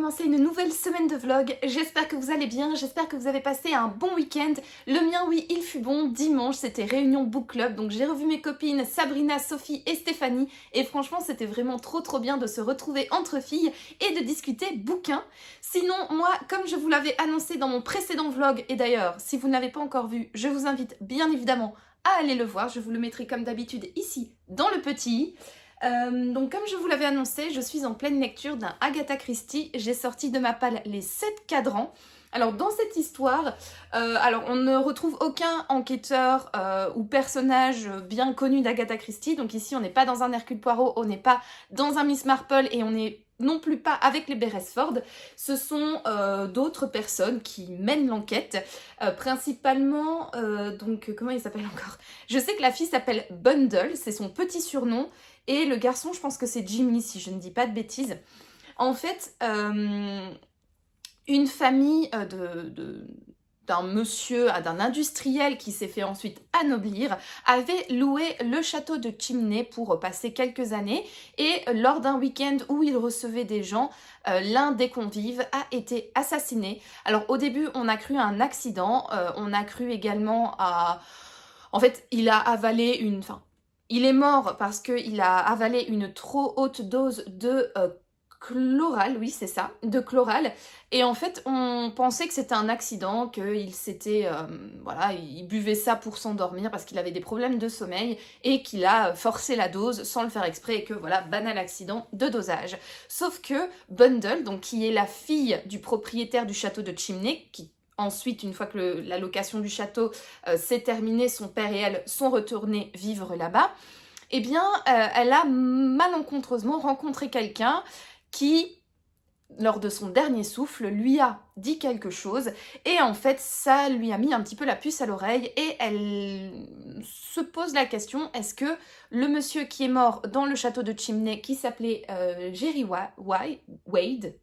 commencer une nouvelle semaine de vlog. J'espère que vous allez bien, j'espère que vous avez passé un bon week-end. Le mien, oui, il fut bon. Dimanche, c'était réunion book club, donc j'ai revu mes copines Sabrina, Sophie et Stéphanie. Et franchement, c'était vraiment trop bien de se retrouver entre filles et de discuter bouquins. Sinon, moi, comme je vous l'avais annoncé dans mon précédent vlog, et d'ailleurs, si vous ne l'avez pas encore vu, je vous invite bien évidemment à aller le voir. Je vous le mettrai comme d'habitude ici, dans le petit i. Donc comme je vous l'avais annoncé, je suis en pleine lecture d'un Agatha Christie. J'ai sorti de ma palle les 7 cadrans. Alors dans cette histoire, on ne retrouve aucun enquêteur ou personnage bien connu d'Agatha Christie. Donc ici on n'est pas dans un Hercule Poirot, on n'est pas dans un Miss Marple et on n'est non plus pas avec les Beresford. Ce sont d'autres personnes qui mènent l'enquête, principalement, donc comment il s'appelle encore? Je sais que la fille s'appelle Bundle, c'est son petit surnom. Et le garçon, je pense que c'est Jimmy, si je ne dis pas de bêtises. En fait, une famille d'un monsieur, d'un industriel qui s'est fait ensuite anoblir, avait loué le château de Chimney pour passer quelques années. Et lors d'un week-end où il recevait des gens, l'un des convives a été assassiné. Alors au début, on a cru à un accident, on a cru également à... En fait, il a avalé une... Enfin, il est mort parce qu'il a avalé une trop haute dose de chloral, oui c'est ça, de chloral. Et en fait, on pensait que c'était un accident, qu'il s'était, voilà, il buvait ça pour s'endormir parce qu'il avait des problèmes de sommeil et qu'il a forcé la dose sans le faire exprès et que voilà, banal accident de dosage. Sauf que Bundle, donc qui est la fille du propriétaire du château de Chimney, qui ensuite, une fois que la location du château s'est terminée, son père et elle sont retournés vivre là-bas. Eh bien, elle a malencontreusement rencontré quelqu'un qui, lors de son dernier souffle, lui a dit quelque chose. Et en fait, ça lui a mis un petit peu la puce à l'oreille. Et elle se pose la question, est-ce que le monsieur qui est mort dans le château de Chimney, qui s'appelait Jerry Wade,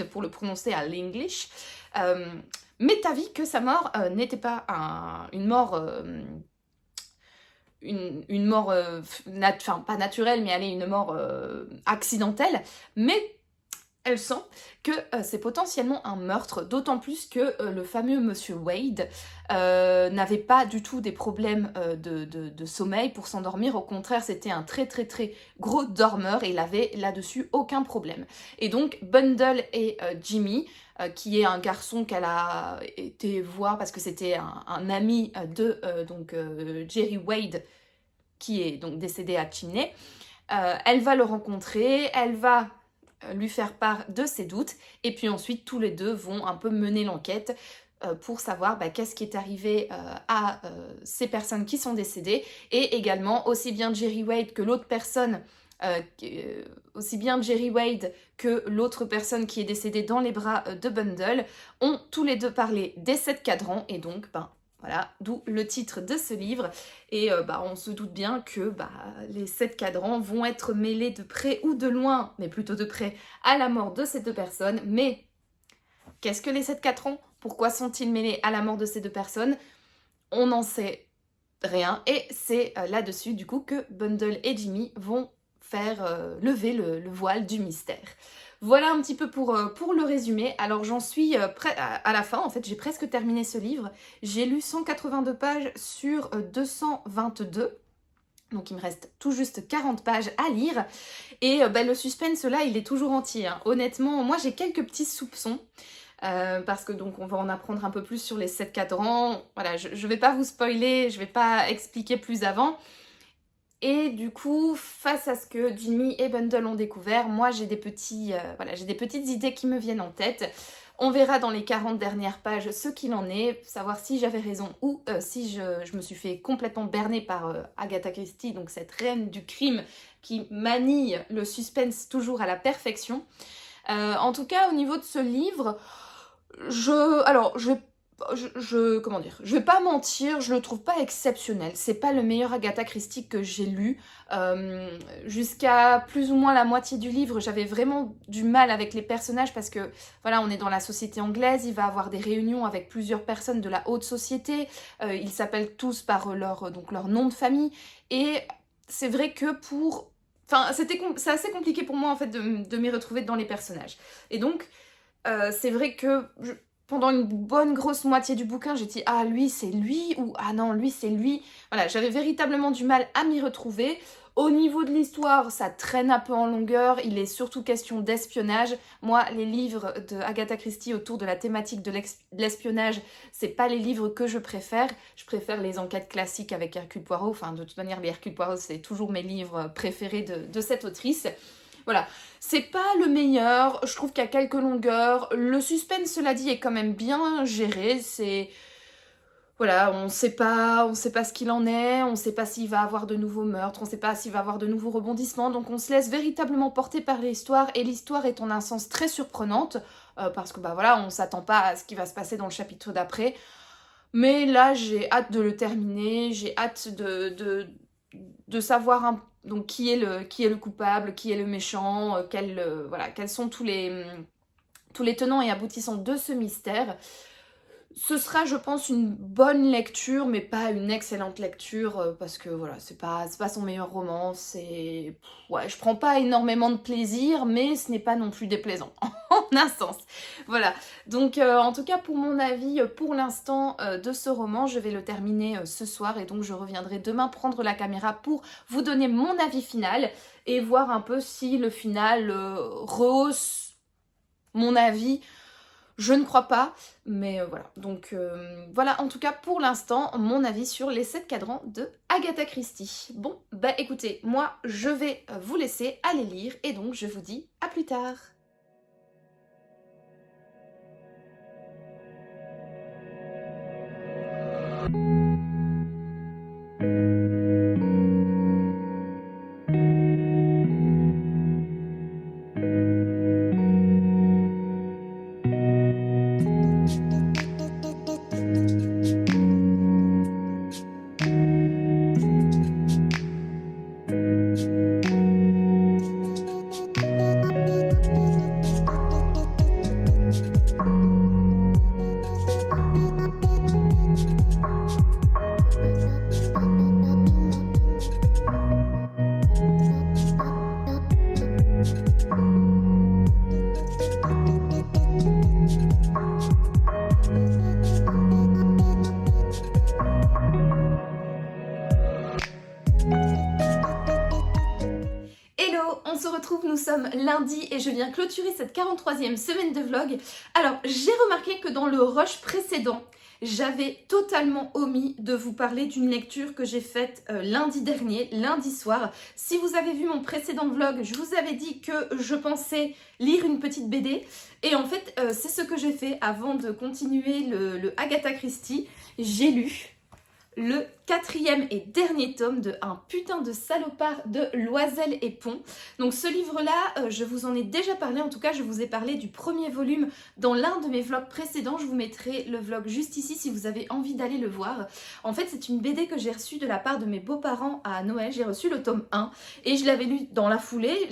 pour le prononcer à l'English, m'est avis que sa mort n'était pas une mort... une mort, enfin pas naturelle, mais allez, une mort accidentelle, mais elle sent que c'est potentiellement un meurtre, d'autant plus que le fameux monsieur Wade n'avait pas du tout des problèmes de sommeil pour s'endormir. Au contraire, c'était un très gros dormeur et il avait là-dessus aucun problème. Et donc Bundle et Jimmy, qui est un garçon qu'elle a été voir parce que c'était un ami de Jerry Wade, qui est donc décédé à Chimney, elle va le rencontrer, elle va lui faire part de ses doutes, et puis ensuite tous les deux vont un peu mener l'enquête pour savoir qu'est-ce qui est arrivé à ces personnes qui sont décédées, et également aussi bien Jerry Wade que l'autre personne, aussi bien Jerry Wade que l'autre personne qui est décédée dans les bras de Bundle ont tous les deux parlé des 7 cadrans, et donc voilà, d'où le titre de ce livre. Et on se doute bien que les 7 cadrans vont être mêlés de près ou de loin, mais plutôt de près, à la mort de ces deux personnes. Mais qu'est-ce que les 7 cadrans? Pourquoi sont-ils mêlés à la mort de ces deux personnes? On n'en sait rien. Et c'est là-dessus, du coup, que Bundle et Jimmy vont faire lever le voile du mystère. Voilà un petit peu pour le résumé. Alors j'en suis à la fin, en fait j'ai presque terminé ce livre. J'ai lu 182 pages sur 222. Donc il me reste tout juste 40 pages à lire. Et le suspense là, il est toujours entier, hein. Honnêtement, moi j'ai quelques petits soupçons. Parce que donc on va en apprendre un peu plus sur les 7 cadrans. Voilà, je vais pas vous spoiler, je vais pas expliquer plus avant. Et du coup, face à ce que Jimmy et Bundle ont découvert, moi j'ai des petites idées qui me viennent en tête. On verra dans les 40 dernières pages ce qu'il en est, savoir si j'avais raison ou si je me suis fait complètement berner par Agatha Christie, donc cette reine du crime qui manie le suspense toujours à la perfection. En tout cas, au niveau de ce livre, comment dire, je vais pas mentir, je le trouve pas exceptionnel. C'est pas le meilleur Agatha Christie que j'ai lu. Jusqu'à plus ou moins la moitié du livre, j'avais vraiment du mal avec les personnages parce que voilà, on est dans la société anglaise, il va avoir des réunions avec plusieurs personnes de la haute société. Ils s'appellent tous par leur nom de famille. Et c'est vrai que c'est assez compliqué pour moi en fait de m'y retrouver dans les personnages. Et donc C'est vrai que pendant une bonne grosse moitié du bouquin, j'ai dit ah lui c'est lui ou ah non lui c'est lui. Voilà, j'avais véritablement du mal à m'y retrouver. Au niveau de l'histoire, ça traîne un peu en longueur, il est surtout question d'espionnage. Moi, les livres de Agatha Christie autour de la thématique de l'espionnage, c'est pas les livres que je préfère. Je préfère les enquêtes classiques avec Hercule Poirot. Enfin, de toute manière, les Hercule Poirot, c'est toujours mes livres préférés de cette autrice. Voilà, c'est pas le meilleur, je trouve qu'il y a quelques longueurs. Le suspense, cela dit, est quand même bien géré. C'est... Voilà, on sait pas ce qu'il en est, on sait pas s'il va avoir de nouveaux meurtres, on sait pas s'il va avoir de nouveaux rebondissements, donc on se laisse véritablement porter par l'histoire, et l'histoire est en un sens très surprenante, parce que bah voilà, on s'attend pas à ce qui va se passer dans le chapitre d'après. Mais là, j'ai hâte de le terminer, j'ai hâte de savoir donc qui est le coupable, qui est le méchant, voilà, quels sont tous les tenants et aboutissants de ce mystère. Ce sera, je pense, une bonne lecture, mais pas une excellente lecture, parce que voilà, c'est pas son meilleur roman, ouais, je prends pas énormément de plaisir, mais ce n'est pas non plus déplaisant, en un sens. Voilà, donc en tout cas, pour mon avis, pour l'instant, de ce roman, je vais le terminer ce soir, et donc je reviendrai demain prendre la caméra pour vous donner mon avis final, et voir un peu si le final rehausse mon avis. Je ne crois pas, mais voilà. Donc voilà, en tout cas pour l'instant, mon avis sur les 7 cadrans de Agatha Christie. Bon, bah écoutez, moi je vais vous laisser aller lire, et donc je vous dis à plus tard. On se retrouve, nous sommes lundi et je viens clôturer cette 43e semaine de vlog. Alors, j'ai remarqué que dans le rush précédent, j'avais totalement omis de vous parler d'une lecture que j'ai faite lundi dernier, lundi soir. Si vous avez vu mon précédent vlog, je vous avais dit que je pensais lire une petite BD. Et en fait, c'est ce que j'ai fait avant de continuer le Agatha Christie. J'ai lu le 4e et dernier tome de Un putain de salopard de Loisel et Pont. Donc ce livre-là, je vous en ai déjà parlé, en tout cas je vous ai parlé du premier volume dans l'un de mes vlogs précédents. Je vous mettrai le vlog juste ici si vous avez envie d'aller le voir. En fait, c'est une BD que j'ai reçue de la part de mes beaux-parents à Noël. J'ai reçu le tome 1 et je l'avais lu dans la foulée,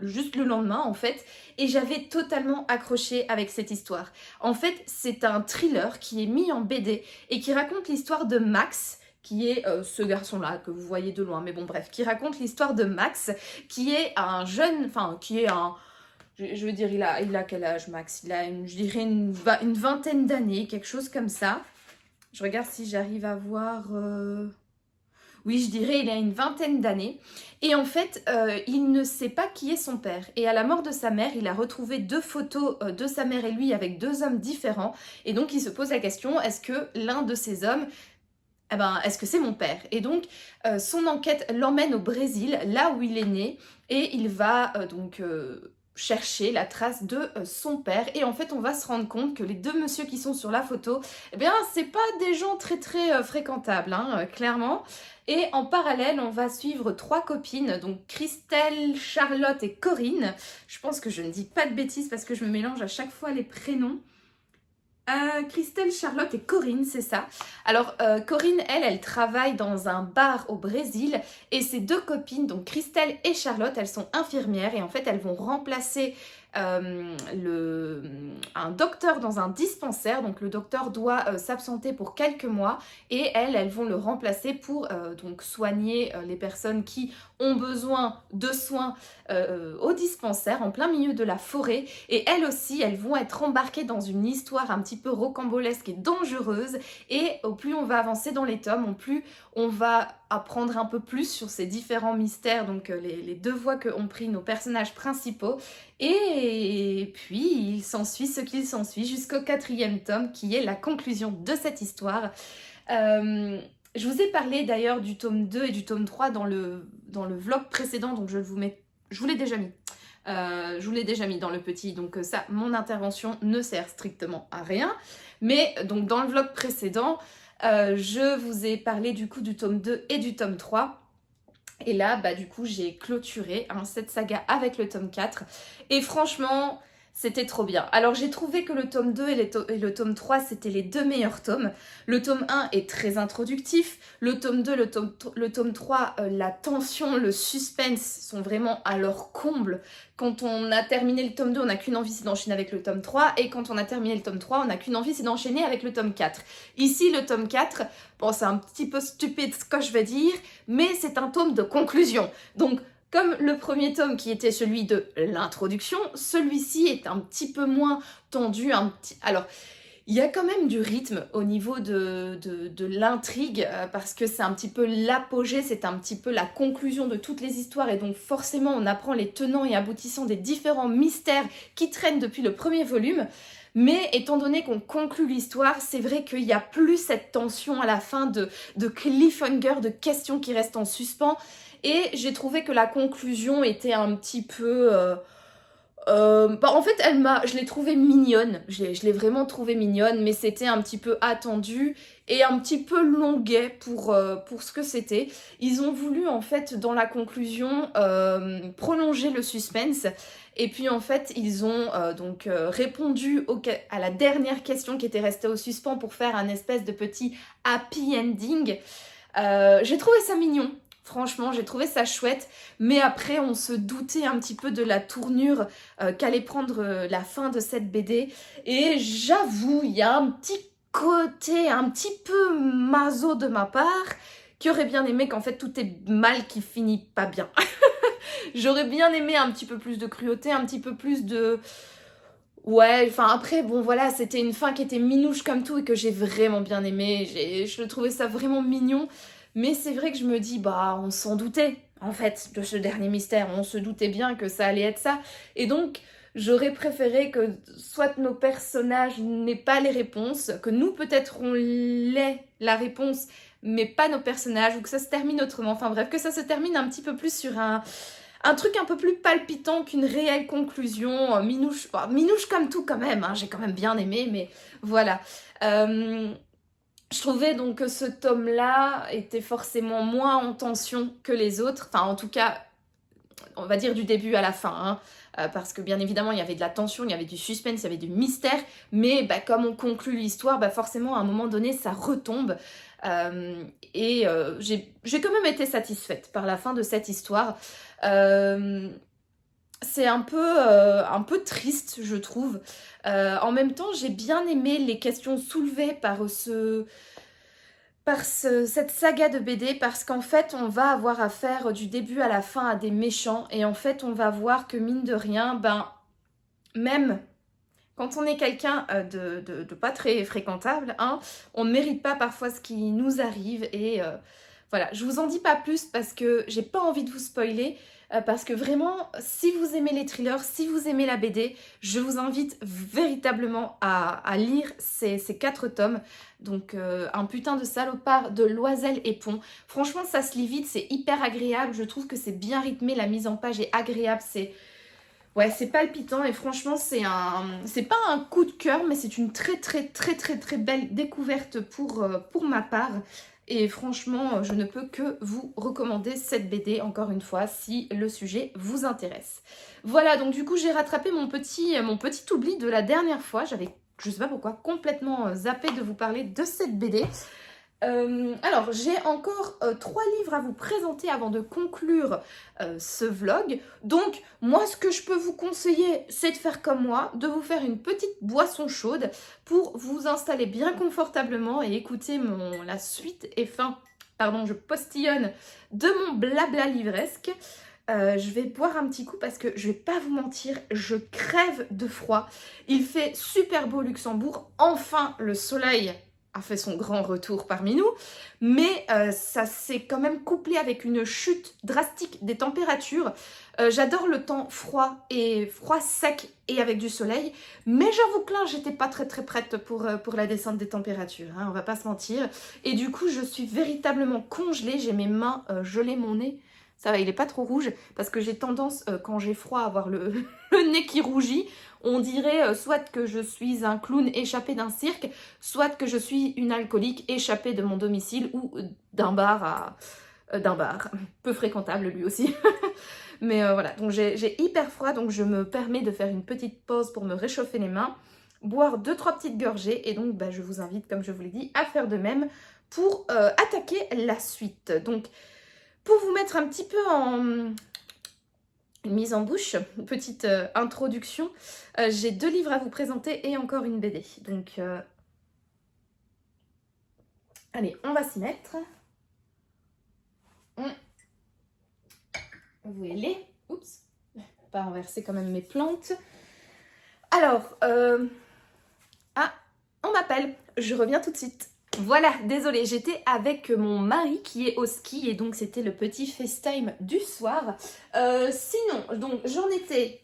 juste le lendemain en fait. Et j'avais totalement accroché avec cette histoire. En fait, c'est un thriller qui est mis en BD et qui raconte l'histoire de Max, qui est ce garçon-là que vous voyez de loin, mais bon bref, qui raconte l'histoire de Max, qui est un jeune, enfin, qui est un... Je veux dire, il a quel âge Max? Il a, je dirais, une vingtaine d'années, quelque chose comme ça. Je regarde si j'arrive à voir... Oui, je dirais il a une vingtaine d'années. Et en fait, il ne sait pas qui est son père. Et à la mort de sa mère, il a retrouvé 2 photos de sa mère et lui avec 2 hommes différents. Et donc, il se pose la question, est-ce que l'un de ces hommes, eh ben, est-ce que c'est mon père? Et donc, son enquête l'emmène au Brésil, là où il est né. Et il va chercher la trace de son père. Et en fait, on va se rendre compte que les 2 messieurs qui sont sur la photo, eh bien, c'est pas des gens très très fréquentables, hein, clairement. Et en parallèle, on va suivre 3 copines, donc Christelle, Charlotte et Corinne. Je pense que je ne dis pas de bêtises parce que je me mélange à chaque fois les prénoms. Christelle, Charlotte et Corinne, c'est ça. Alors, Corinne, elle travaille dans un bar au Brésil et ses 2 copines, donc Christelle et Charlotte, elles sont infirmières et en fait, elles vont remplacer un docteur dans un dispensaire. Donc le docteur doit s'absenter pour quelques mois et elles vont le remplacer pour donc soigner les personnes qui ont besoin de soins au dispensaire en plein milieu de la forêt. Et elles aussi, elles vont être embarquées dans une histoire un petit peu rocambolesque et dangereuse. Et au plus on va avancer dans les tomes, au plus on va apprendre un peu plus sur ces différents mystères, donc les deux voies qu'ont pris nos personnages principaux. Et puis il s'ensuit ce qu'il s'ensuit jusqu'au 4e tome qui est la conclusion de cette histoire. Je vous ai parlé d'ailleurs du tome 2 et du tome 3 dans le vlog précédent, donc je vous l'ai déjà mis. Je vous l'ai déjà mis dans le petit, donc ça, mon intervention ne sert strictement à rien. Mais donc dans le vlog précédent, je vous ai parlé du coup du tome 2 et du tome 3. Et là, bah du coup, j'ai clôturé cette saga avec le tome 4. Et franchement, c'était trop bien. Alors, j'ai trouvé que le tome 2 et le tome 3, c'était les deux meilleurs tomes. Le tome 1 est très introductif. Le tome 2, le tome 3, la tension, le suspense sont vraiment à leur comble. Quand on a terminé le tome 2, on n'a qu'une envie, c'est d'enchaîner avec le tome 3. Et quand on a terminé le tome 3, on n'a qu'une envie, c'est d'enchaîner avec le tome 4. Ici, le tome 4, bon, c'est un petit peu stupide ce que je vais dire, mais c'est un tome de conclusion. Donc, comme le premier tome qui était celui de l'introduction, celui-ci est un petit peu moins tendu. Alors, il y a quand même du rythme au niveau de l'intrigue, parce que c'est un petit peu l'apogée, c'est un petit peu la conclusion de toutes les histoires, et donc forcément on apprend les tenants et aboutissants des différents mystères qui traînent depuis le premier volume. Mais étant donné qu'on conclut l'histoire, c'est vrai qu'il n'y a plus cette tension à la fin de cliffhanger, de questions qui restent en suspens. Et j'ai trouvé que la conclusion était un petit peu... en fait, je l'ai trouvée mignonne. Je l'ai vraiment trouvée mignonne, mais c'était un petit peu attendu et un petit peu longuet pour ce que c'était. Ils ont voulu, en fait, dans la conclusion, prolonger le suspense. Et puis, en fait, ils ont répondu à la dernière question qui était restée au suspens pour faire un espèce de petit happy ending. J'ai trouvé ça mignon. Franchement, j'ai trouvé ça chouette, mais après, on se doutait un petit peu de la tournure qu'allait prendre la fin de cette BD. Et j'avoue, il y a un petit côté un petit peu maso de ma part, qui aurait bien aimé qu'en fait tout est mal qui finit pas bien. J'aurais bien aimé un petit peu plus de cruauté, un petit peu plus de... Ouais, enfin après, bon voilà, c'était une fin qui était minouche comme tout et que j'ai vraiment bien aimé. Je trouvais ça vraiment mignon. Mais c'est vrai que je me dis, bah on s'en doutait, en fait, de ce dernier mystère. On se doutait bien que ça allait être ça. Et donc, j'aurais préféré que soit nos personnages n'aient pas les réponses, que nous peut-être on l'ait la réponse, mais pas nos personnages, ou que ça se termine autrement. Enfin bref, que ça se termine un petit peu plus sur un truc un peu plus palpitant qu'une réelle conclusion. Minouche, bon, minouche comme tout quand même, hein, j'ai quand même bien aimé, mais voilà. Je trouvais donc que ce tome-là était forcément moins en tension que les autres, enfin en tout cas, on va dire du début à la fin, hein, parce que bien évidemment il y avait de la tension, il y avait du suspense, il y avait du mystère, mais bah, comme on conclut l'histoire, bah, forcément à un moment donné ça retombe, et j'ai quand même été satisfaite par la fin de cette histoire. C'est un peu triste, je trouve. En même temps, j'ai bien aimé les questions soulevées par cette saga de BD, parce qu'en fait, on va avoir affaire du début à la fin à des méchants, et en fait, on va voir que mine de rien, ben, même quand on est quelqu'un de pas très fréquentable, hein, on ne mérite pas parfois ce qui nous arrive, et voilà, je vous en dis pas plus parce que j'ai pas envie de vous spoiler, parce que vraiment, si vous aimez les thrillers, si vous aimez la BD, je vous invite véritablement à lire ces 4 tomes. Donc, un putain de salopard de Loisel et Pont. Franchement, ça se lit vite, c'est hyper agréable. Je trouve que c'est bien rythmé, la mise en page est agréable, ouais, c'est palpitant, et franchement, c'est pas un coup de cœur, mais c'est une très très très très très belle découverte pour ma part. Et franchement, je ne peux que vous recommander cette BD, encore une fois, si le sujet vous intéresse. Voilà, donc du coup, j'ai rattrapé mon petit oubli de la dernière fois. J'avais, je sais pas pourquoi, complètement zappé de vous parler de cette BD. Alors, j'ai encore 3 livres à vous présenter avant de conclure ce vlog. Donc, moi, ce que je peux vous conseiller, c'est de faire comme moi, de vous faire une petite boisson chaude pour vous installer bien confortablement et écouter la suite et fin, pardon, je postillonne, de mon blabla livresque. Je vais boire un petit coup parce que je vais pas vous mentir, je crève de froid. Il fait super beau Luxembourg, enfin le soleil a fait son grand retour parmi nous, mais ça s'est quand même couplé avec une chute drastique des températures. J'adore le temps froid sec et avec du soleil, mais j'avoue que là j'étais pas très prête pour la descente des températures, hein, on va pas se mentir. Et du coup je suis véritablement congelée, j'ai mes mains gelées, mon nez. Ça va, il est pas trop rouge, parce que j'ai tendance, quand j'ai froid, à avoir le nez qui rougit. On dirait soit que je suis un clown échappé d'un cirque, soit que je suis une alcoolique échappée de mon domicile ou d'un bar d'un bar, peu fréquentable lui aussi. Mais voilà, donc j'ai hyper froid, donc je me permets de faire une petite pause pour me réchauffer les mains, boire 2-3 petites gorgées, et donc bah, je vous invite, comme je vous l'ai dit, à faire de même pour attaquer la suite. Donc, pour vous mettre un petit peu en mise en bouche, une petite introduction, j'ai 2 livres à vous présenter et encore une BD. Donc, allez, on va s'y mettre. Vous voyez, oups, pas renverser quand même mes plantes. Alors, ah, on m'appelle, je reviens tout de suite. Voilà, désolée, j'étais avec mon mari qui est au ski et donc c'était le petit FaceTime du soir. Sinon, donc j'en étais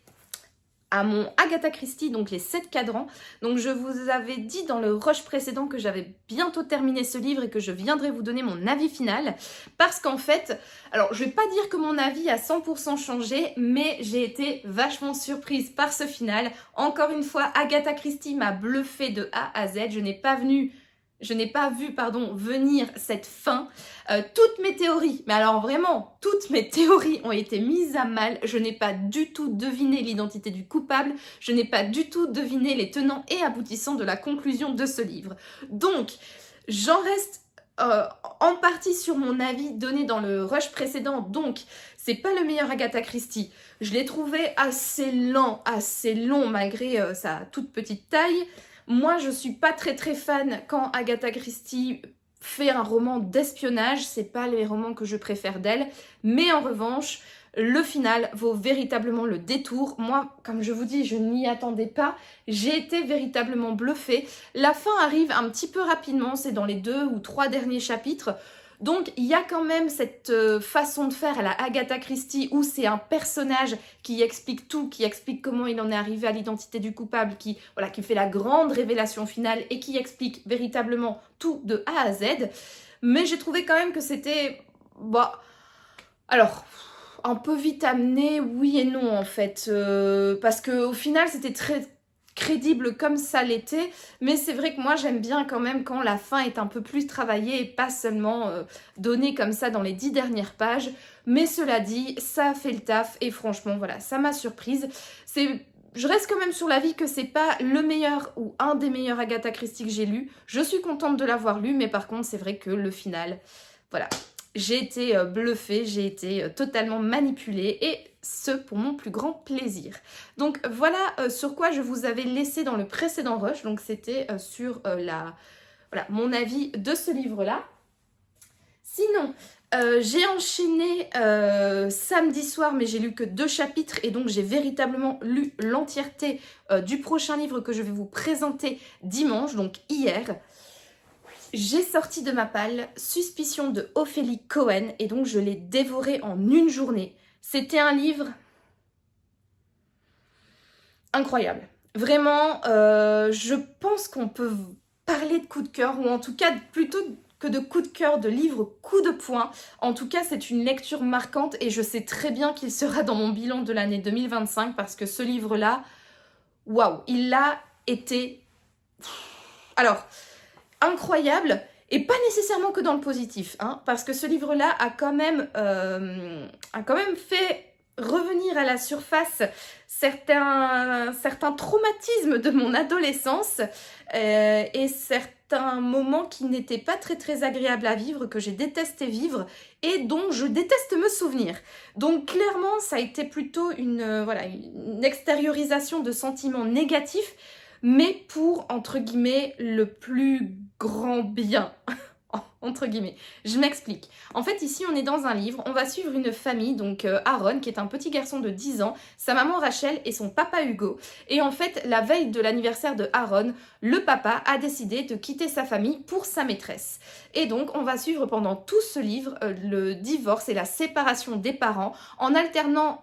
à mon Agatha Christie, donc les 7 cadrans. Donc je vous avais dit dans le rush précédent que j'avais bientôt terminé ce livre et que je viendrais vous donner mon avis final. Parce qu'en fait, alors je vais pas dire que mon avis a 100% changé, mais j'ai été vachement surprise par ce final. Encore une fois, Agatha Christie m'a bluffé de A à Z. Je n'ai pas vu venir cette fin. Toutes mes théories, mais alors vraiment, toutes mes théories ont été mises à mal. Je n'ai pas du tout deviné l'identité du coupable. Je n'ai pas du tout deviné les tenants et aboutissants de la conclusion de ce livre. Donc, j'en reste en partie sur mon avis donné dans le rush précédent. Donc, c'est pas le meilleur Agatha Christie. Je l'ai trouvé assez lent, assez long malgré sa toute petite taille. Moi, je suis pas très fan quand Agatha Christie fait un roman d'espionnage. C'est pas les romans que je préfère d'elle. Mais en revanche, le final vaut véritablement le détour. Moi, comme je vous dis, je n'y attendais pas. J'ai été véritablement bluffée. La fin arrive un petit peu rapidement. C'est dans les 2 ou 3 derniers chapitres. Donc il y a quand même cette façon de faire à la Agatha Christie où c'est un personnage qui explique tout, qui explique comment il en est arrivé à l'identité du coupable, qui fait la grande révélation finale et qui explique véritablement tout de A à Z. Mais j'ai trouvé quand même que c'était... alors, un peu vite amené, oui et non en fait. Parce qu'au final c'était très crédible comme ça l'était, mais c'est vrai que moi j'aime bien quand même quand la fin est un peu plus travaillée et pas seulement donnée comme ça dans les 10 dernières pages. Mais cela dit, ça a fait le taf et franchement voilà, ça m'a surprise. Je reste quand même sur l'avis que c'est pas le meilleur ou un des meilleurs Agatha Christie que j'ai lu. Je suis contente de l'avoir lu, mais par contre c'est vrai que le final, voilà, j'ai été bluffée, j'ai été totalement manipulée et ce pour mon plus grand plaisir. Donc voilà sur quoi je vous avais laissé dans le précédent rush. Donc c'était sur mon avis de ce livre-là. Sinon, j'ai enchaîné samedi soir, mais j'ai lu que 2 chapitres et donc j'ai véritablement lu l'entièreté du prochain livre que je vais vous présenter dimanche, donc hier. J'ai sorti de ma palle Suspicion de Ophélie Cohen et donc je l'ai dévoré en une journée. C'était un livre incroyable. Vraiment, je pense qu'on peut parler de coup de cœur, ou en tout cas plutôt que de coup de cœur, de livre coup de poing. En tout cas, c'est une lecture marquante et je sais très bien qu'il sera dans mon bilan de l'année 2025 parce que ce livre-là, waouh, il a été... Alors, incroyable, et pas nécessairement que dans le positif, hein, parce que ce livre-là a quand même fait revenir à la surface certains traumatismes de mon adolescence et certains moments qui n'étaient pas très très agréables à vivre, que j'ai détesté vivre et dont je déteste me souvenir. Donc clairement, ça a été plutôt voilà, une extériorisation de sentiments négatifs, mais pour, entre guillemets, le plus grand bien. Entre guillemets. Je m'explique. En fait, ici, on est dans un livre, on va suivre une famille, donc Aaron, qui est un petit garçon de 10 ans, sa maman Rachel et son papa Hugo. Et en fait, la veille de l'anniversaire de Aaron, le papa a décidé de quitter sa famille pour sa maîtresse. Et donc, on va suivre pendant tout ce livre le divorce et la séparation des parents, en alternant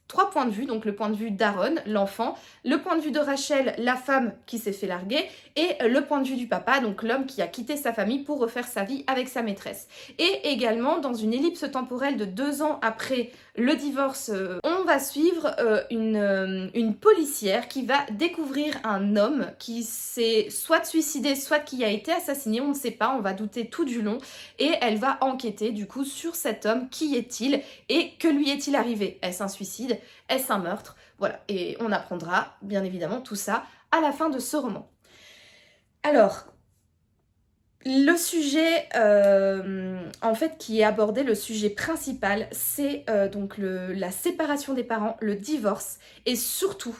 3 points de vue, donc le point de vue d'Aaron, l'enfant, le point de vue de Rachel, la femme qui s'est fait larguer, et le point de vue du papa, donc l'homme qui a quitté sa famille pour refaire sa vie avec sa maîtresse. Et également, dans une ellipse temporelle de 2 ans après le divorce, on va suivre une policière qui va découvrir un homme qui s'est soit suicidé, soit qui a été assassiné, on ne sait pas, on va douter tout du long, et elle va enquêter du coup sur cet homme, qui est-il, et que lui est-il arrivé? Est-ce un suicide? Est-ce un meurtre? Voilà, et on apprendra bien évidemment tout ça à la fin de ce roman. Alors, le sujet en fait qui est abordé, le sujet principal, c'est donc la séparation des parents, le divorce, et surtout,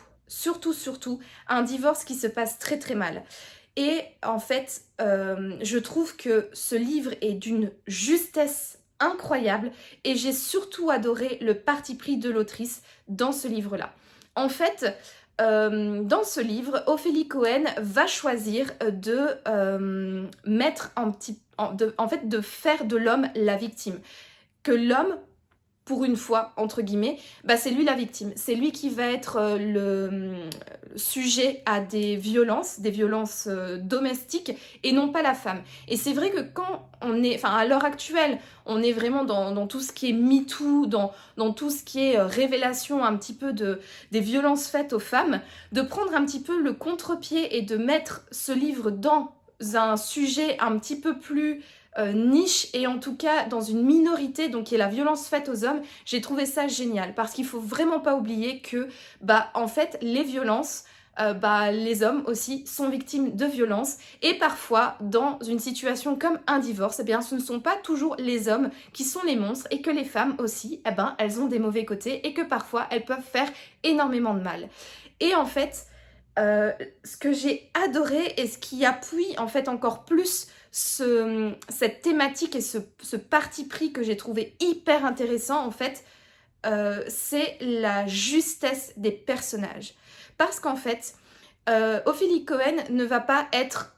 un divorce qui se passe très très mal. Et en fait, je trouve que ce livre est d'une justesse incroyable, et j'ai surtout adoré le parti pris de l'autrice dans ce livre-là. En fait, dans ce livre, Ophélie Cohen va choisir de mettre de faire de l'homme la victime. Que l'homme, pour une fois, entre guillemets, bah c'est lui la victime. C'est lui qui va être le sujet à des violences domestiques, et non pas la femme. Et c'est vrai que quand on est, à l'heure actuelle, on est vraiment dans tout ce qui est MeToo, dans tout ce qui est révélation un petit peu des violences faites aux femmes, de prendre un petit peu le contre-pied et de mettre ce livre dans un sujet un petit peu plus niche, et en tout cas dans une minorité, donc qui est la violence faite aux hommes. J'ai trouvé ça génial, parce qu'il faut vraiment pas oublier que en fait les violences, les hommes aussi sont victimes de violences, et parfois dans une situation comme un divorce, eh bien ce ne sont pas toujours les hommes qui sont les monstres, et que les femmes aussi, elles ont des mauvais côtés, et que parfois elles peuvent faire énormément de mal. Et en fait, ce que j'ai adoré, et ce qui appuie en fait encore plus cette thématique et ce parti pris que j'ai trouvé hyper intéressant, en fait, c'est la justesse des personnages. Parce qu'en fait, Ophélie Cohen ne va pas être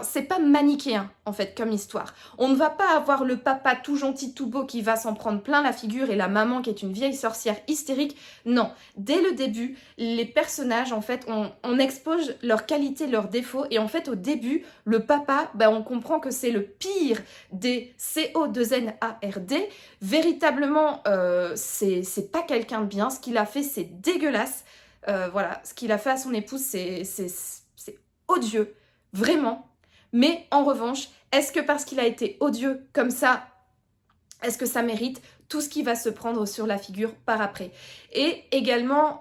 c'est pas manichéen, en fait, comme histoire. On ne va pas avoir le papa tout gentil, tout beau, qui va s'en prendre plein la figure, et la maman qui est une vieille sorcière hystérique. Non, dès le début, les personnages, en fait, on expose leurs qualités, leurs défauts, et en fait, au début, le papa, on comprend que c'est le pire des CO2NARD. Véritablement, c'est pas quelqu'un de bien. Ce qu'il a fait, c'est dégueulasse. Voilà, ce qu'il a fait à son épouse, c'est odieux. Vraiment. Mais en revanche, est-ce que parce qu'il a été odieux comme ça, est-ce que ça mérite tout ce qui va se prendre sur la figure par après? Et également,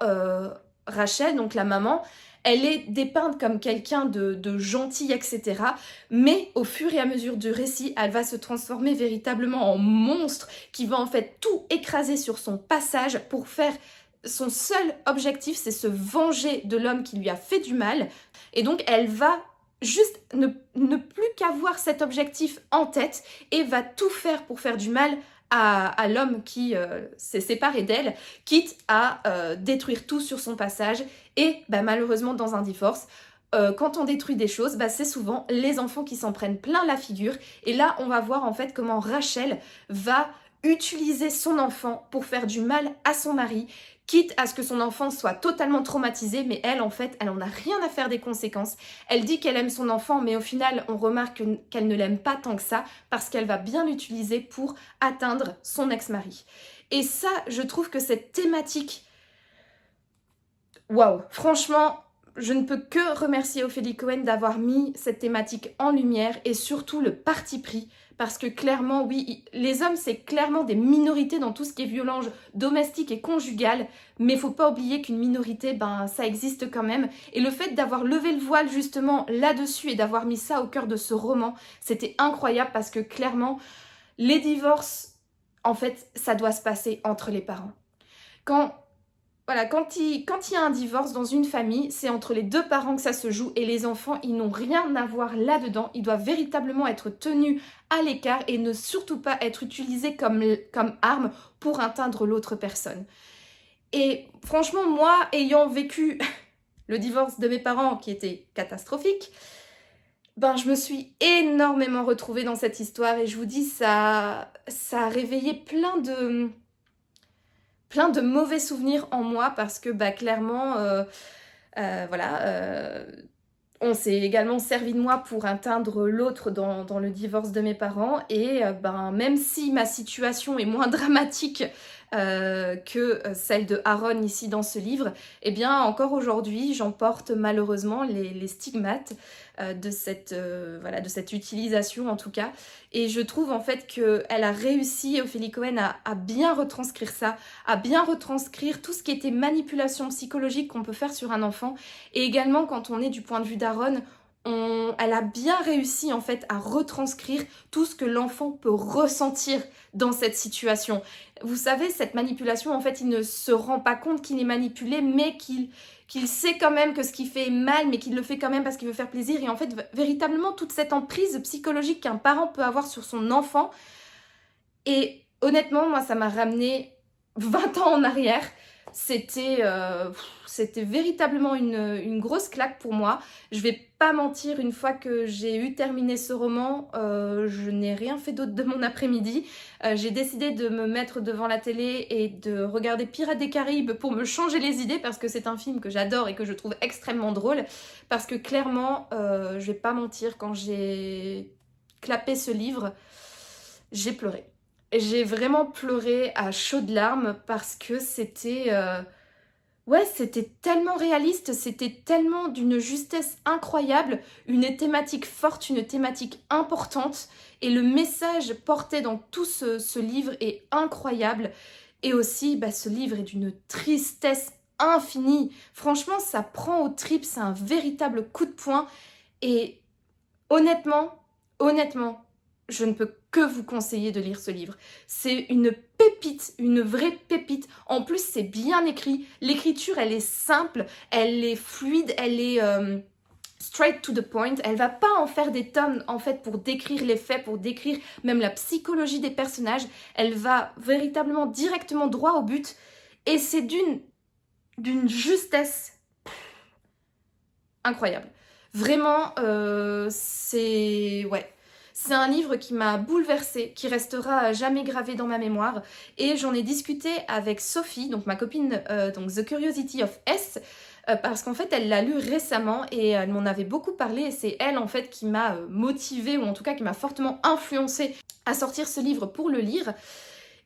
Rachel, donc la maman, elle est dépeinte comme quelqu'un de gentil, etc. Mais au fur et à mesure du récit, elle va se transformer véritablement en monstre qui va en fait tout écraser sur son passage pour faire... Son seul objectif, c'est se venger de l'homme qui lui a fait du mal. Et donc, elle va juste ne plus qu'avoir cet objectif en tête, et va tout faire pour faire du mal à l'homme qui s'est séparé d'elle, quitte à détruire tout sur son passage. Et malheureusement, dans un divorce, quand on détruit des choses, c'est souvent les enfants qui s'en prennent plein la figure. Et là, on va voir en fait comment Rachel va utiliser son enfant pour faire du mal à son mari, quitte à ce que son enfant soit totalement traumatisé, mais elle, en fait, elle en a rien à faire des conséquences. Elle dit qu'elle aime son enfant, mais au final, on remarque qu'elle ne l'aime pas tant que ça, parce qu'elle va bien l'utiliser pour atteindre son ex-mari. Et ça, je trouve que cette thématique, waouh, franchement, je ne peux que remercier Ophélie Cohen d'avoir mis cette thématique en lumière et surtout le parti pris. Parce que clairement, oui, les hommes, c'est clairement des minorités dans tout ce qui est violence domestique et conjugale. Mais il faut pas oublier qu'une minorité, ben, ça existe quand même. Et le fait d'avoir levé le voile justement là-dessus et d'avoir mis ça au cœur de ce roman, c'était incroyable parce que clairement, les divorces, en fait, ça doit se passer entre les parents. Quand Voilà, quand il y a un divorce dans une famille, c'est entre les deux parents que ça se joue et les enfants, ils n'ont rien à voir là-dedans. Ils doivent véritablement être tenus à l'écart et ne surtout pas être utilisés comme arme pour atteindre l'autre personne. Et franchement, moi, ayant vécu le divorce de mes parents qui était catastrophique, ben, je me suis énormément retrouvée dans cette histoire et je vous dis, ça a réveillé plein de mauvais souvenirs en moi parce que bah, clairement, voilà, on s'est également servi de moi pour atteindre l'autre dans le divorce de mes parents et ben, même si ma situation est moins dramatique que celle de Aaron ici dans ce livre, eh bien encore aujourd'hui j'en porte malheureusement les stigmates voilà, de cette utilisation en tout cas. Et je trouve en fait qu'elle a réussi, Ophélie Cohen, à bien retranscrire ça, à bien retranscrire tout ce qui était manipulation psychologique qu'on peut faire sur un enfant. Et également quand on est du point de vue d'Aaron, elle a bien réussi en fait à retranscrire tout ce que l'enfant peut ressentir dans cette situation. Vous savez, cette manipulation, en fait, il ne se rend pas compte qu'il est manipulé, mais qu'il sait quand même que ce qu'il fait est mal, mais qu'il le fait quand même parce qu'il veut faire plaisir. Et en fait, véritablement, toute cette emprise psychologique qu'un parent peut avoir sur son enfant. Et honnêtement, moi, ça m'a ramené 20 ans en arrière. C'était véritablement une grosse claque pour moi. Je vais pas mentir, une fois que j'ai eu terminé ce roman, je n'ai rien fait d'autre de mon après-midi. J'ai décidé de me mettre devant la télé et de regarder Pirates des Caraïbes pour me changer les idées parce que c'est un film que j'adore et que je trouve extrêmement drôle. Parce que clairement, je vais pas mentir, quand j'ai clapé ce livre, j'ai pleuré. J'ai vraiment pleuré à chaudes larmes parce que ouais, c'était tellement réaliste, c'était tellement d'une justesse incroyable, une thématique forte, une thématique importante, et le message porté dans tout ce livre est incroyable. Et aussi, bah, ce livre est d'une tristesse infinie. Franchement, ça prend aux tripes, c'est un véritable coup de poing. Et honnêtement, je ne peux que vous conseiller de lire ce livre. C'est une pépite, une vraie pépite. En plus, c'est bien écrit. L'écriture, elle est simple, elle est fluide, elle est straight to the point. Elle va pas en faire des tonnes, en fait, pour décrire les faits, pour décrire même la psychologie des personnages. Elle va véritablement directement droit au but. Et c'est d'une justesse incroyable. Vraiment, ouais. C'est un livre qui m'a bouleversée, qui restera à jamais gravé dans ma mémoire. Et j'en ai discuté avec Sophie, donc ma copine, donc The Curiosity of S, parce qu'en fait, elle l'a lu récemment et elle m'en avait beaucoup parlé. Et c'est elle, en fait, qui m'a motivée, ou en tout cas qui m'a fortement influencée à sortir ce livre pour le lire.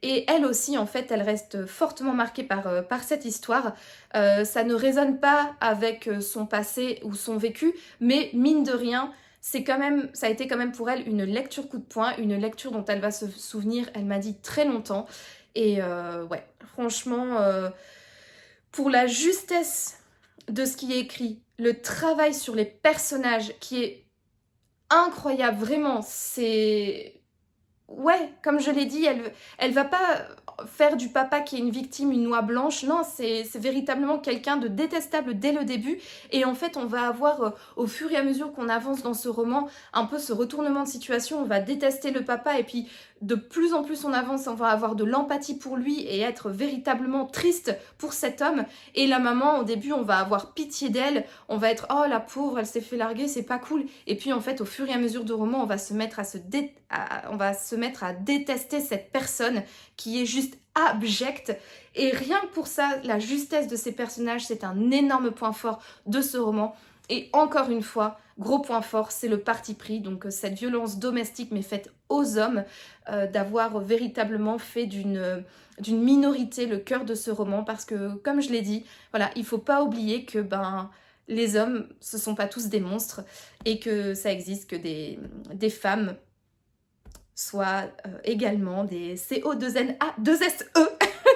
Et elle aussi, en fait, elle reste fortement marquée par cette histoire. Ça ne résonne pas avec son passé ou son vécu, mais mine de rien, ça a été quand même pour elle une lecture coup de poing, une lecture dont elle va se souvenir, elle m'a dit, très longtemps. Et ouais, franchement, pour la justesse de ce qui est écrit, le travail sur les personnages qui est incroyable, vraiment, c'est... Ouais, comme je l'ai dit, elle va pas faire du papa qui est une victime, une oie blanche. Non, c'est véritablement quelqu'un de détestable dès le début. Et en fait, on va avoir, au fur et à mesure qu'on avance dans ce roman, un peu ce retournement de situation. On va détester le papa et puis de plus en plus on avance, on va avoir de l'empathie pour lui et être véritablement triste pour cet homme. Et la maman, au début, on va avoir pitié d'elle. On va être, oh la pauvre, elle s'est fait larguer, c'est pas cool. Et puis en fait, au fur et à mesure du roman, on va se mettre à détester cette personne qui est juste abjecte. Et rien que pour ça, la justesse de ces personnages, c'est un énorme point fort de ce roman. Et encore une fois, gros point fort, c'est le parti pris, donc cette violence domestique mais faite aux hommes, d'avoir véritablement fait d'une minorité le cœur de ce roman, parce que comme je l'ai dit, voilà, il faut pas oublier que les hommes, ce sont pas tous des monstres et que ça existe, que des femmes soient également des CO2NA2SE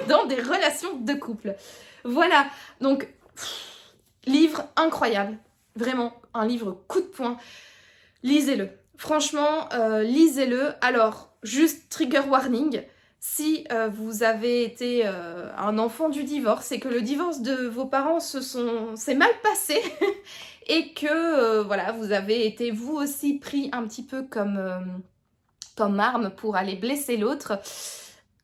dans des relations de couple. Voilà, donc livre incroyable, vraiment un livre coup de poing, lisez-le. Franchement, lisez-le. Alors, juste trigger warning, si vous avez été un enfant du divorce et que le divorce de vos parents s'est mal passé et que voilà, vous avez été vous aussi pris un petit peu comme arme pour aller blesser l'autre,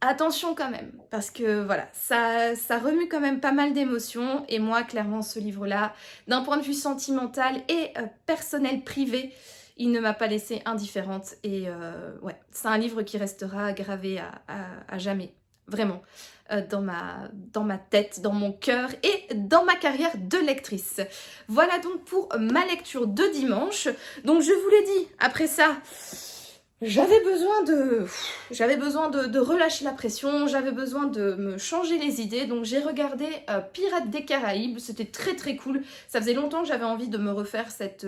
attention quand même, parce que voilà, ça remue quand même pas mal d'émotions, et moi, clairement, ce livre-là, d'un point de vue sentimental et personnel privé, il ne m'a pas laissée indifférente, et ouais, c'est un livre qui restera gravé à jamais, vraiment, dans ma tête, dans mon cœur et dans ma carrière de lectrice. Voilà donc pour ma lecture de dimanche. Donc je vous l'ai dit, après ça, j'avais besoin de relâcher la pression, j'avais besoin de me changer les idées, donc j'ai regardé Pirates des Caraïbes, c'était très très cool. Ça faisait longtemps que j'avais envie de me refaire cette...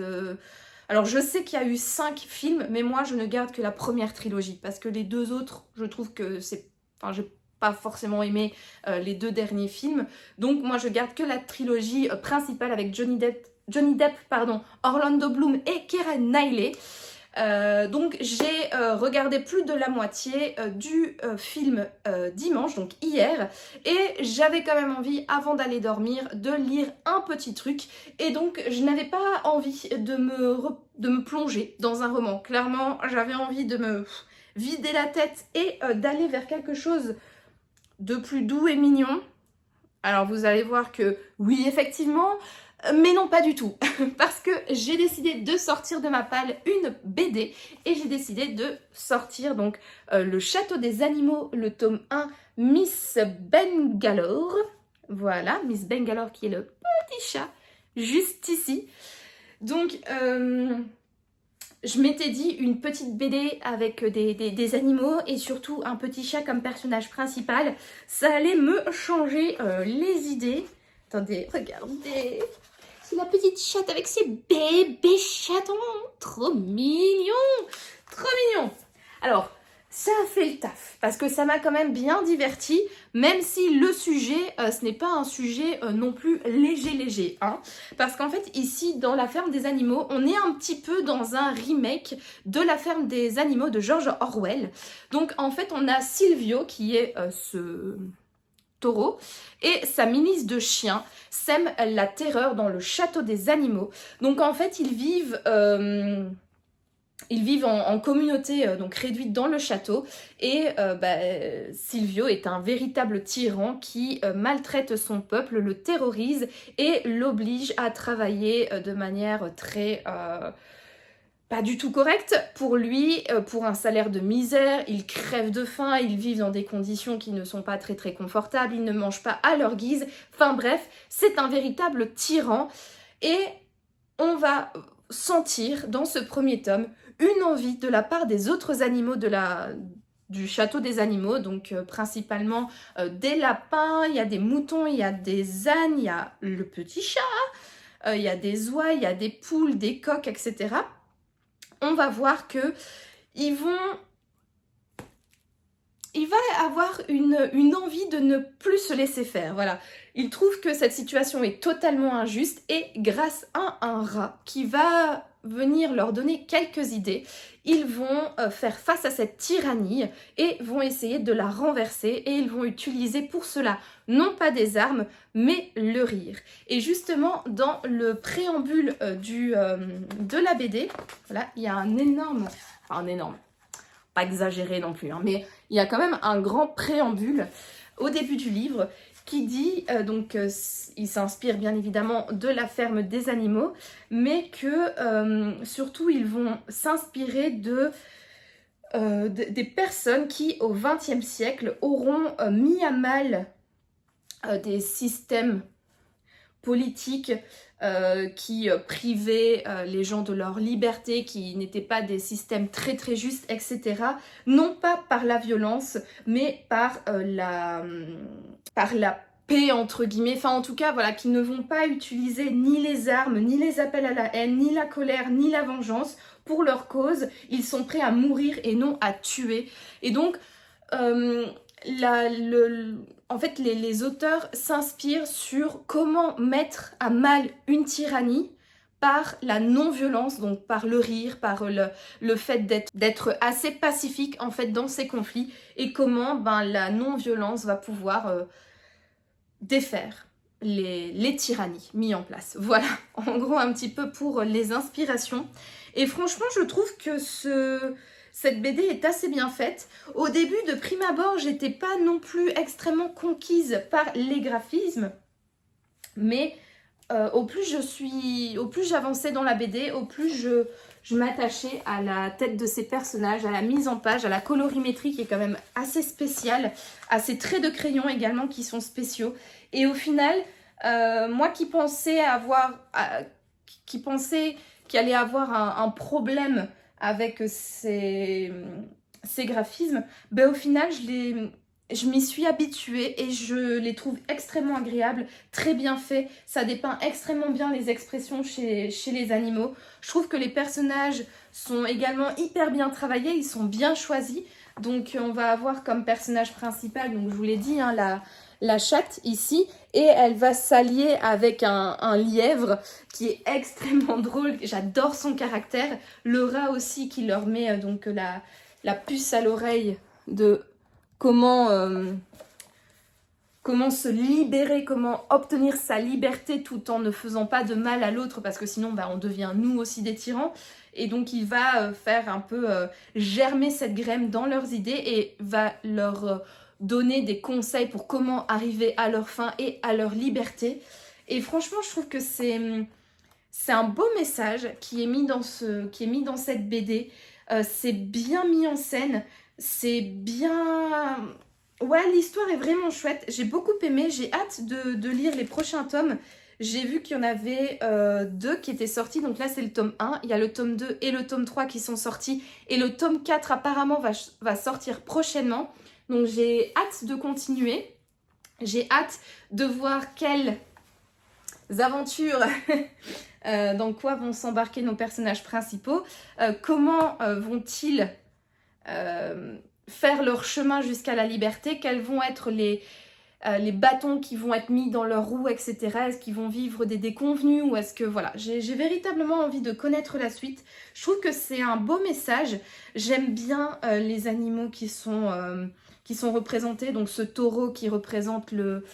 Alors je sais qu'il y a eu 5 films, mais moi je ne garde que la première trilogie, parce que les 2 autres, je trouve que c'est... Enfin, j'ai pas forcément aimé les 2 derniers films, donc moi je garde que la trilogie principale avec Johnny Depp, Orlando Bloom et Keira Knightley. Donc j'ai regardé plus de la moitié du film dimanche, donc hier, et j'avais quand même envie, avant d'aller dormir, de lire un petit truc, et donc je n'avais pas envie de me plonger dans un roman. Clairement, j'avais envie de me vider la tête et d'aller vers quelque chose de plus doux et mignon. Alors vous allez voir que oui, effectivement, mais non, pas du tout, parce que j'ai décidé de sortir de ma palle une BD et j'ai décidé de sortir donc Le Château des Animaux, le tome 1, Miss Bangalore. Voilà, Miss Bangalore qui est le petit chat juste ici. Donc, je m'étais dit une petite BD avec des animaux et surtout un petit chat comme personnage principal, ça allait me changer les idées. Attendez, regardez, c'est la petite chatte avec ses bébés chatons, trop mignon, trop mignon. Alors, ça a fait le taf, parce que ça m'a quand même bien divertie, même si le sujet, ce n'est pas un sujet non plus léger, hein. Parce qu'en fait, ici, dans La Ferme des Animaux, on est un petit peu dans un remake de La Ferme des Animaux de George Orwell. Donc, en fait, on a Silvio, qui est ce taureau, et sa milice de chiens sème la terreur dans le château des animaux. Donc, en fait, ils vivent en communauté donc réduite dans le château et Silvio est un véritable tyran qui maltraite son peuple, le terrorise et l'oblige à travailler de manière très... pas du tout correcte pour lui, pour un salaire de misère. Ils crèvent de faim, ils vivent dans des conditions qui ne sont pas très très confortables, ils ne mangent pas à leur guise. Enfin bref, c'est un véritable tyran et on va sentir dans ce premier tome une envie de la part des autres animaux du château des animaux, donc principalement des lapins, il y a des moutons, il y a des ânes, il y a le petit chat, il y a des oies, il y a des poules, des coqs, etc. On va voir que il va avoir une envie de ne plus se laisser faire, voilà. Il trouve que cette situation est totalement injuste et grâce à un rat qui va venir leur donner quelques idées, ils vont faire face à cette tyrannie et vont essayer de la renverser et ils vont utiliser pour cela non pas des armes mais le rire. Et justement dans le préambule de la BD, voilà, il y a un énorme, pas exagéré non plus, hein, mais il y a quand même un grand préambule au début du livre qui dit, il s'inspire bien évidemment de La Ferme des Animaux, mais que surtout ils vont s'inspirer des personnes qui au XXe siècle auront mis à mal des systèmes politiques qui privaient les gens de leur liberté, qui n'étaient pas des systèmes très très justes, etc. Non pas par la violence, mais par la paix entre guillemets, enfin en tout cas voilà, qui ne vont pas utiliser ni les armes, ni les appels à la haine, ni la colère, ni la vengeance pour leur cause. Ils sont prêts à mourir et non à tuer. Et donc en fait les auteurs s'inspirent sur comment mettre à mal une tyrannie par la non-violence, donc par le rire, par le fait d'être assez pacifique en fait dans ces conflits, et comment la non-violence va pouvoir défaire les tyrannies mises en place. Voilà, en gros un petit peu pour les inspirations. Et franchement, je trouve que cette BD est assez bien faite. Au début, de prime abord, j'étais pas non plus extrêmement conquise par les graphismes, mais au plus j'avançais dans la BD, au plus je m'attachais à la tête de ces personnages, à la mise en page, à la colorimétrie qui est quand même assez spéciale, à ces traits de crayon également qui sont spéciaux. Et au final, moi qui pensais qu'il allait avoir un problème avec ces graphismes, au final je m'y suis habituée et je les trouve extrêmement agréables, très bien faits. Ça dépeint extrêmement bien les expressions chez les animaux. Je trouve que les personnages sont également hyper bien travaillés, ils sont bien choisis. Donc on va avoir comme personnage principal, donc je vous l'ai dit, hein, la chatte ici, et elle va s'allier avec un lièvre qui est extrêmement drôle. J'adore son caractère. Le rat aussi qui leur met donc la puce à l'oreille de comment se libérer, comment obtenir sa liberté tout en ne faisant pas de mal à l'autre, parce que sinon on devient nous aussi des tyrans. Et donc il va faire un peu germer cette graine dans leurs idées et va leur donner des conseils pour comment arriver à leur fin et à leur liberté. Et franchement, je trouve que c'est un beau message qui est mis dans cette BD. C'est bien mis en scène, c'est bien... Ouais, l'histoire est vraiment chouette, j'ai beaucoup aimé, j'ai hâte de lire les prochains tomes. J'ai vu qu'il y en avait 2 qui étaient sortis, donc là c'est le tome 1, il y a le tome 2 et le tome 3 qui sont sortis, et le tome 4 apparemment va sortir prochainement, donc j'ai hâte de continuer, j'ai hâte de voir quelles aventures, dans quoi vont s'embarquer nos personnages principaux, comment vont-ils faire leur chemin jusqu'à la liberté, quels vont être les bâtons qui vont être mis dans leurs roues, etc. Est-ce qu'ils vont vivre des déconvenus ou est-ce que... Voilà, j'ai véritablement envie de connaître la suite. Je trouve que c'est un beau message. J'aime bien les animaux qui sont représentés. Donc ce taureau qui représente le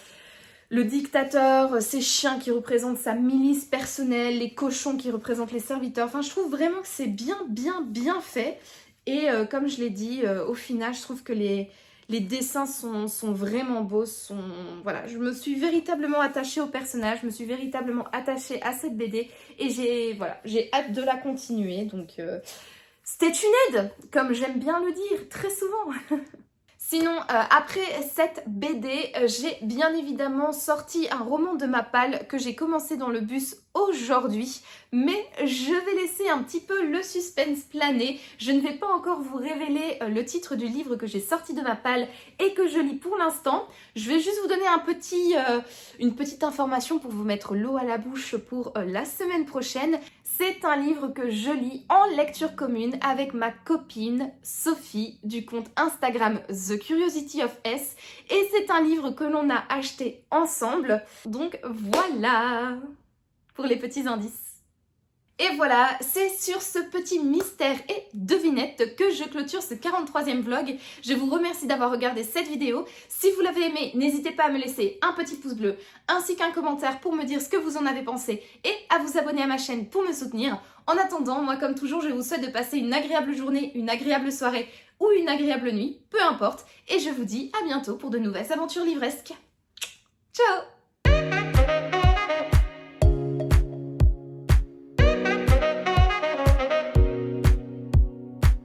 dictateur, ces chiens qui représentent sa milice personnelle, les cochons qui représentent les serviteurs. Enfin, je trouve vraiment que c'est bien fait. Et comme je l'ai dit, au final, je trouve que les dessins sont vraiment beaux. Voilà, je me suis véritablement attachée au personnage, je me suis véritablement attachée à cette BD. Et j'ai hâte de la continuer. Donc, stay tuned, comme j'aime bien le dire très souvent. Sinon, après cette BD, j'ai bien évidemment sorti un roman de ma palle que j'ai commencé dans le bus aujourd'hui. Mais je vais laisser un petit peu le suspense planer. Je ne vais pas encore vous révéler le titre du livre que j'ai sorti de ma palle et que je lis pour l'instant. Je vais juste vous donner une petite information pour vous mettre l'eau à la bouche pour la semaine prochaine. C'est un livre que je lis en lecture commune avec ma copine Sophie du compte Instagram The Curiosity of S. Et c'est un livre que l'on a acheté ensemble. Donc voilà pour les petits indices. Et voilà, c'est sur ce petit mystère et devinette que je clôture ce 43e vlog. Je vous remercie d'avoir regardé cette vidéo. Si vous l'avez aimé, n'hésitez pas à me laisser un petit pouce bleu ainsi qu'un commentaire pour me dire ce que vous en avez pensé et à vous abonner à ma chaîne pour me soutenir. En attendant, moi comme toujours, je vous souhaite de passer une agréable journée, une agréable soirée ou une agréable nuit, peu importe. Et je vous dis à bientôt pour de nouvelles aventures livresques. Ciao!